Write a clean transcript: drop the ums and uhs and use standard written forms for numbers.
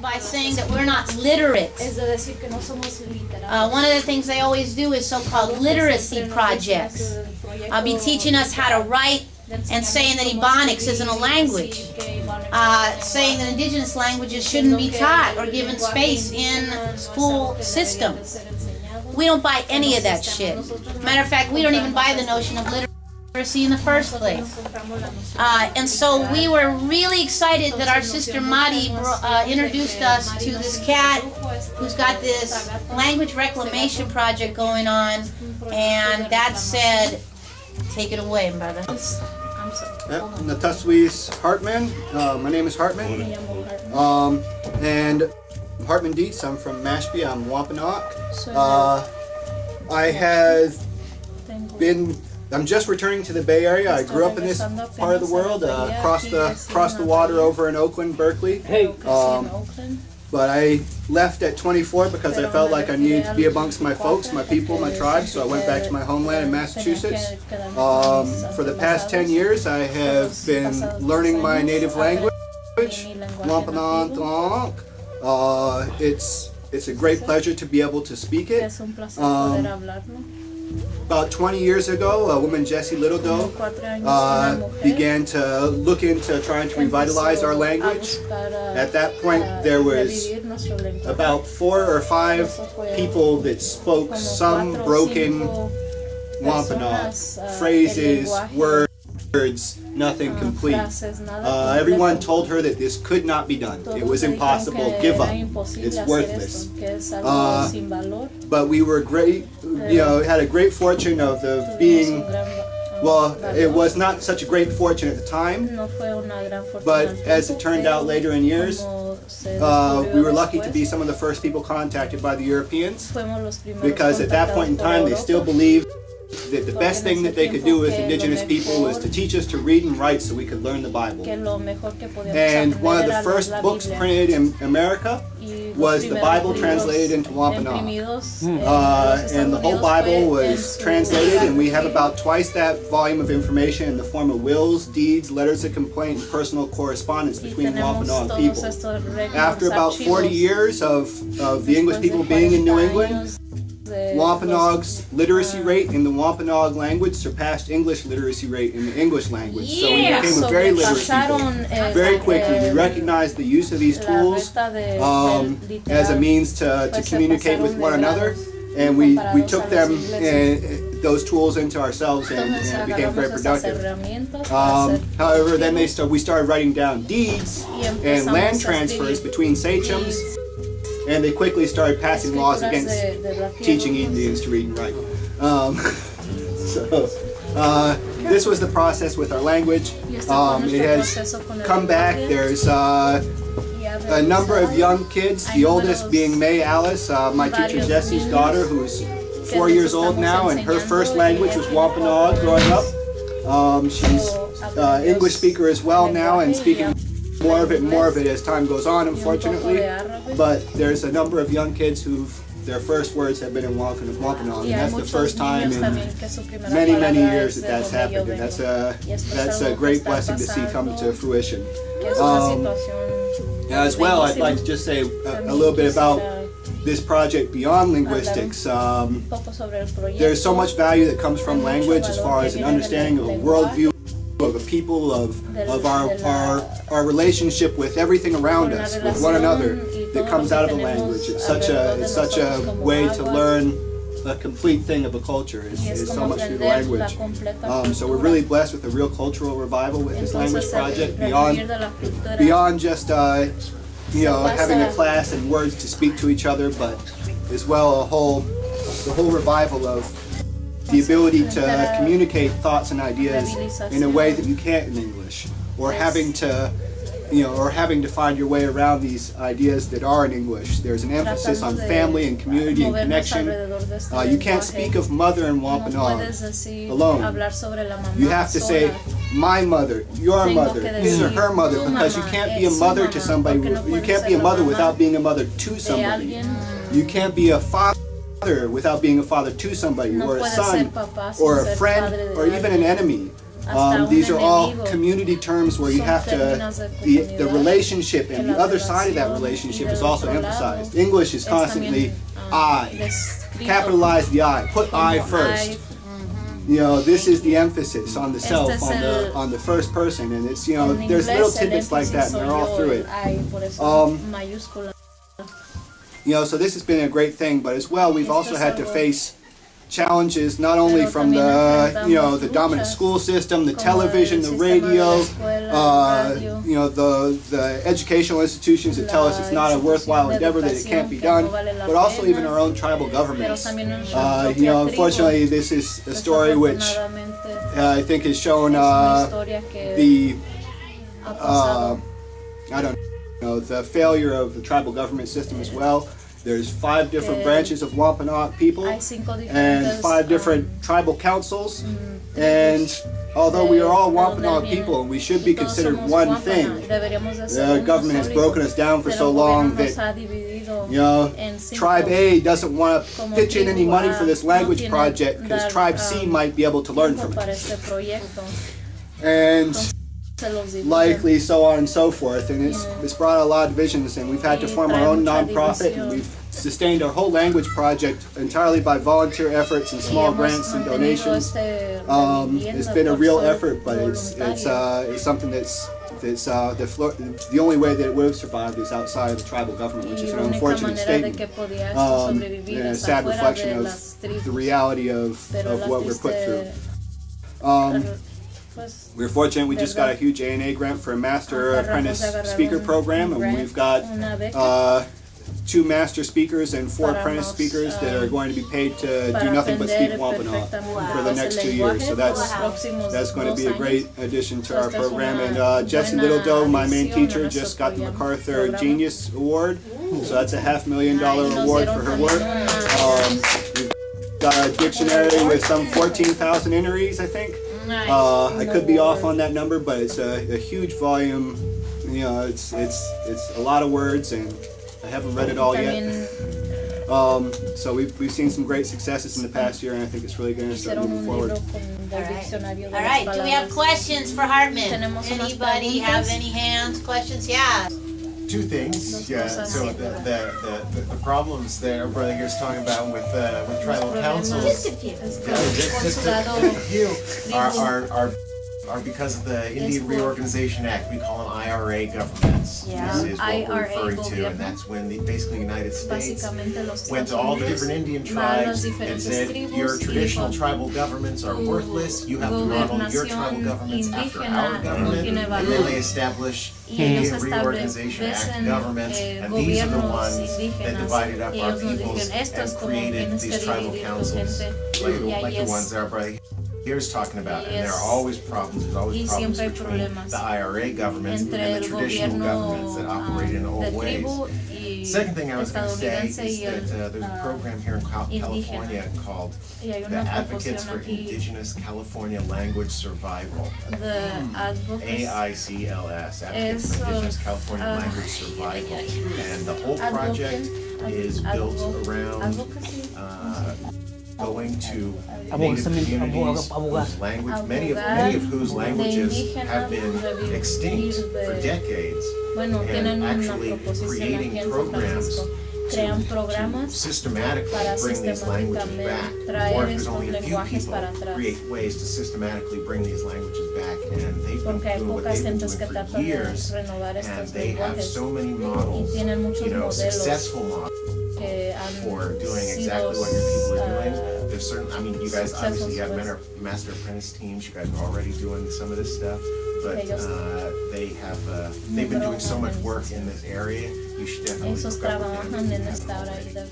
by saying that we're not literate. One of the things they always do is so-called literacy projects. I'll be teaching us how to write and saying that Ebonics isn't a language. Saying that indigenous languages shouldn't be taught or given space in school systems. We don't buy any of that shit. Matter of fact, we don't even buy the notion of literacy in the first place. And so we were really excited that our sister Madi introduced us to this cat who's got this language reclamation project going on. And that said, take it away, brother. Nataswis Hartman. My name is Hartman. And I'm Hartman Dietz. I'm from Mashpee. I'm Wampanoag. I'm just returning to the Bay Area. I grew up in this part of the world, across the water over in Oakland, Berkeley. But I left at 24 because I felt like I needed to be amongst my folks, my people, my tribe, so I went back to my homeland in Massachusetts. For the past 10 years, I have been learning my native language, Wampanoag. It's a great pleasure to be able to speak it. About 20 years ago, a woman, Jessie Littledoe, began to look into trying to revitalize our language. At that point, there was about 4 or 5 people that spoke some broken Wampanoag, phrases, words, nothing complete. Everyone told her that this could not be done. It was impossible. Give up. It's worthless. But we were great, had a great fortune of being, well, it was not such a great fortune at the time, but as it turned out later in years, we were lucky to be some of the first people contacted by the Europeans, because at that point in time they still believed that the best thing that they could do with indigenous people was to teach us to read and write so we could learn the Bible. And one of the first books printed in America was the Bible translated into Wampanoag. And the whole Bible was translated, and we have about twice that volume of information in the form of wills, deeds, letters of complaint, and personal correspondence between Wampanoag people. After about 40 years of the English people being in New England, Wampanoag's literacy rate in the Wampanoag language surpassed English literacy rate in the English language. So we became a very literate people. Very quickly, we recognized the use of these tools as a means to communicate with one another, and we took them those tools into ourselves and became very productive. However, then we started writing down deeds and land transfers between sachems. And they quickly started passing laws against teaching Indians to read and write. This was the process with our language. It has come back. There's a number of young kids, the oldest being May Alice, my teacher Jessie's daughter, who's 4 years old now, and her first language was Wampanoag growing up. She's an English speaker as well now, and speaking more of it as time goes on, unfortunately. But there's a number of young kids their first words have been in Wampanoag, and that's the first time in many, many years that that's happened, and that's a great blessing to see come to fruition. As well, I'd like to just say a little bit about this project beyond linguistics. There's so much value that comes from language as far as an understanding of a worldview, of a people, of our relationship with everything around us, with one another, that comes out of a language. It's such a way to learn a complete thing of a culture. Is so much through the language. So we're really blessed with a real cultural revival with this language project, beyond just having a class and words to speak to each other, but as well the whole revival of the ability to communicate thoughts and ideas in a way that you can't in English, or having to find your way around these ideas that are in English. There's an emphasis on family and community and connection. You can't speak of mother in Wampanoag alone. You have to say, my mother, your mother, his or her mother, because you can't be a mother to somebody. You can't be a mother without being a mother to somebody. You can't be a father without being a father to somebody, or a son, or a friend, or even an enemy. These are all community terms where you have to, the relationship and the other side of that relationship is also emphasized. English is constantly I. Capitalize the I. Put I first. You know, this is the emphasis on the self, on the first person, and it's, you know, there's little tidbits like that, and they're all through it. You know, so this has been a great thing, but as well, we've also had to face challenges not only from the, you know, the dominant school system, the television, the radio, you know, the educational institutions that tell us it's not a worthwhile endeavor, that it can't be done, but also even our own tribal governments. You know, unfortunately, this is a story which I think has shown the, I don't know, the failure of the tribal government system as well. There's 5 different branches of Wampanoag people and 5 different tribal councils. And although we are all Wampanoag people and we should be considered one thing, the government has broken us down for so long that, you know, Tribe A doesn't want to pitch in any money for this language project because Tribe C might be able to learn from it. And likely so on and so forth, and it's brought a lot of divisions, and we've had to form our own nonprofit, and we've sustained our whole language project entirely by volunteer efforts and small grants and donations. It's been a real effort, but it's something that's the only way that it would have survived is outside of the tribal government, which is an unfortunate statement, and a sad reflection of the reality of what we're put through. We're fortunate we just got a huge A&A grant for a Master Apprentice Speaker program, and we've got 2 Master Speakers and 4 Apprentice Speakers that are going to be paid to do nothing but speak Wampanoag for the next 2 years. So that's going to be a great addition to our program. And Jessie Littledoe, my main teacher, just got the MacArthur Genius Award, so that's a $500,000 award for her work. We've got a dictionary with some 14,000 entries, I think. I could be off on that number, but it's a huge volume. You know, it's a lot of words, and I haven't read it all yet. So we've seen some great successes in the past year, and I think it's really going to start moving forward. All right. Do we have questions for Hartman? Anybody have any hands? Questions? Yeah. 2 things. Yeah. So the problems that our brother here is talking about with tribal councils, just a few, are because of the Indian Reorganization Act. We call them IRA governments. Yeah. This is what we're referring to, and that's when basically the United States went to all the different Indian tribes and said, your traditional tribal governments are worthless, you have to model your tribal governments after our government, and then they establish Indian Reorganization Act governments, and these are the ones that divided up our peoples and created these tribal councils, like the ones that our brother here's talking about, and there are always problems. There's always problems between the IRA governments and the traditional governments that operate in old ways. Second thing I was going to say is that there's a program here in California called the Advocates for Indigenous California Language Survival. AICLS, Advocates for Indigenous California Language Survival. And the whole project is built around going to Native communities whose language, many of whose languages have been extinct for decades, and actually creating programs to systematically bring these languages back. Or if there's only a few people, create ways to systematically bring these languages back. And they've been doing what they've been doing for years, and they have so many models, you know, successful models for doing exactly what your people are doing. There's certain, I mean, you guys obviously have master apprentice teams. You guys are already doing some of this stuff, but they've been doing so much work in this area. You should definitely look up with them.